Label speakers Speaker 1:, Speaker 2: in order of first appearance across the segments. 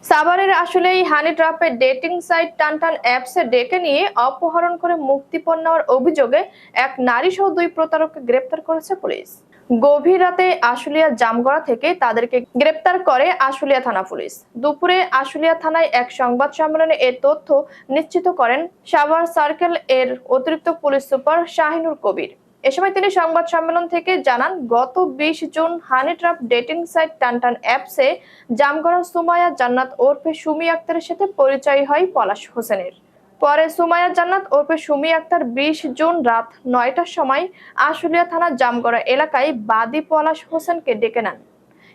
Speaker 1: সাভারের আসলেই হানি ট্র্যাপে dating site Tantan অ্যাপসে ডেকে নিয়ে অপহরণ করে মুক্তিপণ নেওয়ার অভিযোগে এক নারী সহ দুই প্রতারককে গ্রেপ্তার করেছে পুলিশ। গভীর রাতে আশুলিয়া জামগড়া থেকে তাদেরকে গ্রেপ্তার করে আশুলিয়া থানা পুলিশ। দুপুরে আশুলিয়া থানায় এক সংবাদ সম্মেলনে এ তথ্য নিশ্চিত করেন সাভার সার্কেল এর অতিরিক্ত পুলিশ সুপার শাহিনুর কবির। এ সময় তিনি সংবাদ সম্মেলন থেকে জানান, গত 20 জুন honey trap dating site Tantan অ্যাপসে জামগড়ার সুমাইয়া জান্নাত ওরফে সুমি আক্তারের সাথে পরিচয় হয় পলাশ হোসেনের। পরে সুমাইয়া জান্নাত ওরফে সুমি আক্তার 20 জুন রাত 9টার সময় আশুলিয়া থানা জামগড়া এলাকায় বাদী পলাশ হোসেনকে ডেকে নেন।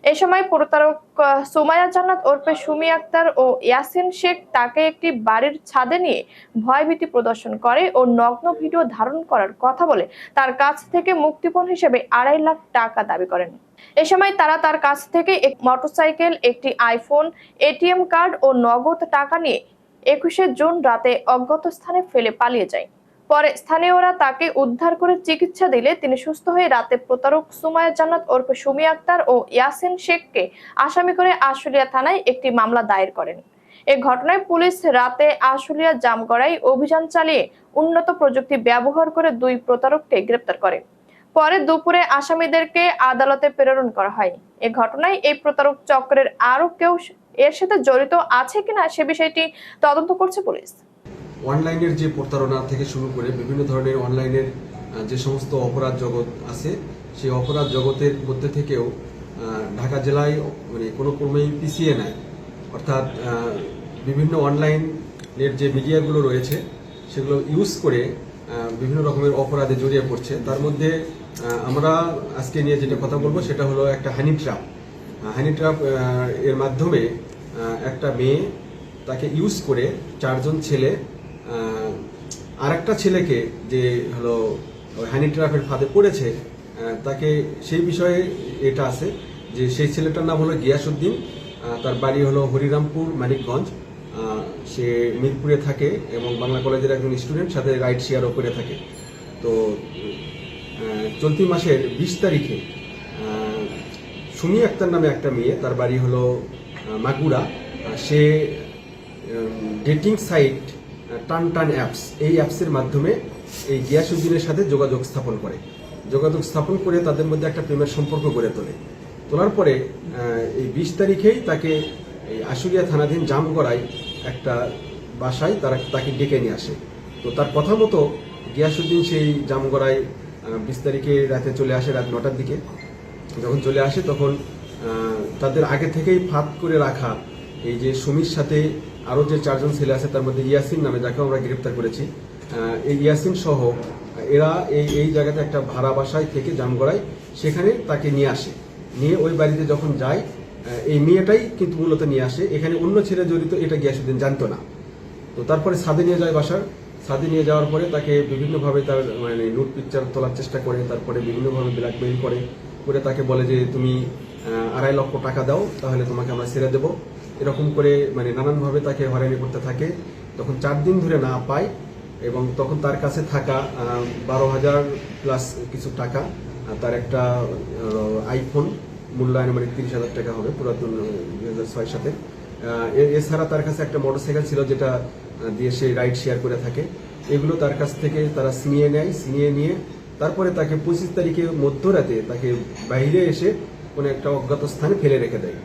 Speaker 1: এ সময় প্রতারক সুমাইয়া জান্নাত ওরফে সুমি আক্তার ও ইয়াসিন শেখ তাকে একটি বাড়ির ছাদে নিয়ে ভয়ভীতি প্রদর্শন করে ও নগ্ন ভিডিও ধারণ করার কথা বলে তার কাছ থেকে মুক্তিপণ হিসেবে 2.5 লাখ টাকা দাবি করেন। এ সময় তারা তার কাছ থেকে এক মোটরসাইকেল, একটি আইফোন, এটিএম কার্ড ও নগদ টাকা নিয়ে 21 জুন রাতে অজ্ঞাত স্থানে ফেলে পালিয়ে যায়। পরে স্থানীয়রা তাকে উদ্ধার করে চিকিৎসা দিলে তিনি সুস্থ হয়ে রাতে প্রতারক সুমাইয়া জান্নাত ওরফে সুমি আক্তার ও ইয়াসিন শেখকে আসামি করে আশুলিয়া থানায় একটি মামলা দায়ের করেন। এ ঘটনায় পুলিশ রাতে আশুলিয়া জামগড়ায় অভিযান চালিয়ে উন্নত প্রযুক্তি ব্যবহার করে দুই প্রতারককে গ্রেপ্তার করে। পরে দুপুরে আসামিদেরকে আদালতে প্রেরণ করা হয়। এ ঘটনায় এই প্রতারক চক্রের আরো কেউ এর সাথে জড়িত আছে কিনা সে বিষয়টি তদন্ত করছে পুলিশ।
Speaker 2: অনলাইনের যে প্রতারণা থেকে শুরু করে বিভিন্ন ধরনের অনলাইনের যে সমস্ত অপরাধ জগৎ আছে, সেই অপরাধ জগতের মধ্যে থেকেও ঢাকা জেলায় কোনো ক্রমেই পিছিয়ে নেয়। অর্থাৎ বিভিন্ন অনলাইনের যে মিডিয়াগুলো রয়েছে সেগুলো ইউজ করে বিভিন্ন রকমের অপরাধে জড়িয়ে পড়ছে। তার মধ্যে আমরা আজকে নিয়ে যেটা কথা বলবো সেটা হলো একটা হানি ট্র্যাপ। হানি ট্র্যাপ এর মাধ্যমে একটা মেয়ে, তাকে ইউজ করে 4 জন ছেলে আরেকটা ছেলেকে যে হলো হানি ট্র্যাপের ফাঁদে পড়েছে তাকে সেই বিষয়ে এটা আছে যে সেই ছেলেটার নাম হলো গিয়াসউদ্দিন, তার বাড়ি হলো হরিরামপুর মানিকগঞ্জ, সে মিরপুরে থাকে এবং বাংলা কলেজের একজন স্টুডেন্ট, সাথে রাইড শেয়ারও করে থাকে। তো চলতি মাসের 20 তারিখে সুমি আক্তার নামে একটা মেয়ে, তার বাড়ি হলো মাগুরা, সে ডেটিং সাইট টানটান অ্যাপস, এই অ্যাপসের মাধ্যমে এই গিয়াসউদ্দিনের সাথে যোগাযোগ স্থাপন করে তাদের মধ্যে একটা প্রেমের সম্পর্ক গড়ে তোলার পরে এই 20 তারিখেই তাকে আশুলিয়া থানাধীন জামগড়ায় একটা বাসায় তাকে ডেকে নিয়ে আসে। তো তার কথা মতো গিয়াসউদ্দিন সেই জামগড়ায় 20 তারিখে রাতে চলে আসে, রাত 9টার দিকে। যখন চলে আসে তখন তাদের আগে থেকেই ফাঁদ করে রাখা এই যে সুমির সাথে আরও যে 4 জন ছেলে আছে, তার মধ্যে ইয়াসিন নামে, যাকে আমরা গ্রেপ্তার করেছি, এই ইয়াসিন সহ এরা এই জায়গাতে একটা ভাড়া বাসায় থেকে জামগড়ায় সেখানে তাকে নিয়ে ওই বাড়িতে যখন যায়, এই মেয়েটাই কিন্তু মূলত নিয়ে আসে। এখানে অন্য ছেলে জড়িত এটা গিয়াসউদ্দিন জানতো না। তো তারপরে ছাদে নিয়ে যায়, ছাদে নিয়ে যাওয়ার পরে তাকে বিভিন্নভাবে তার নুড পিকচার তোলার চেষ্টা করে, তারপরে বিভিন্নভাবে ব্ল্যাকমেইল করে তাকে বলে যে তুমি 2.5 লক্ষ টাকা দাও, তাহলে তোমাকে আমরা ছেড়ে দেবো। এরকম করে নানানভাবে তাকে হয়রানি করতে থাকে। তখন 4 দিন ধরে না পায় এবং তখন তার কাছে থাকা 12,000 প্লাস কিছু টাকা, তার একটা আইফোন মূল্যায়ন 30,000 টাকা হবে পুরাতন 2006 সাথে, এছাড়া তার কাছে একটা মোটরসাইকেল ছিল যেটা দিয়ে সে রাইড শেয়ার করে থাকে। এগুলো তার কাছ থেকে তারা ছিনিয়ে নিয়ে তারপরে তাকে 25 তারিখে মধ্যরাতে তাকে বাইরে এসে কোনো একটা অজ্ঞাত স্থানে ফেলে রেখে দেয়।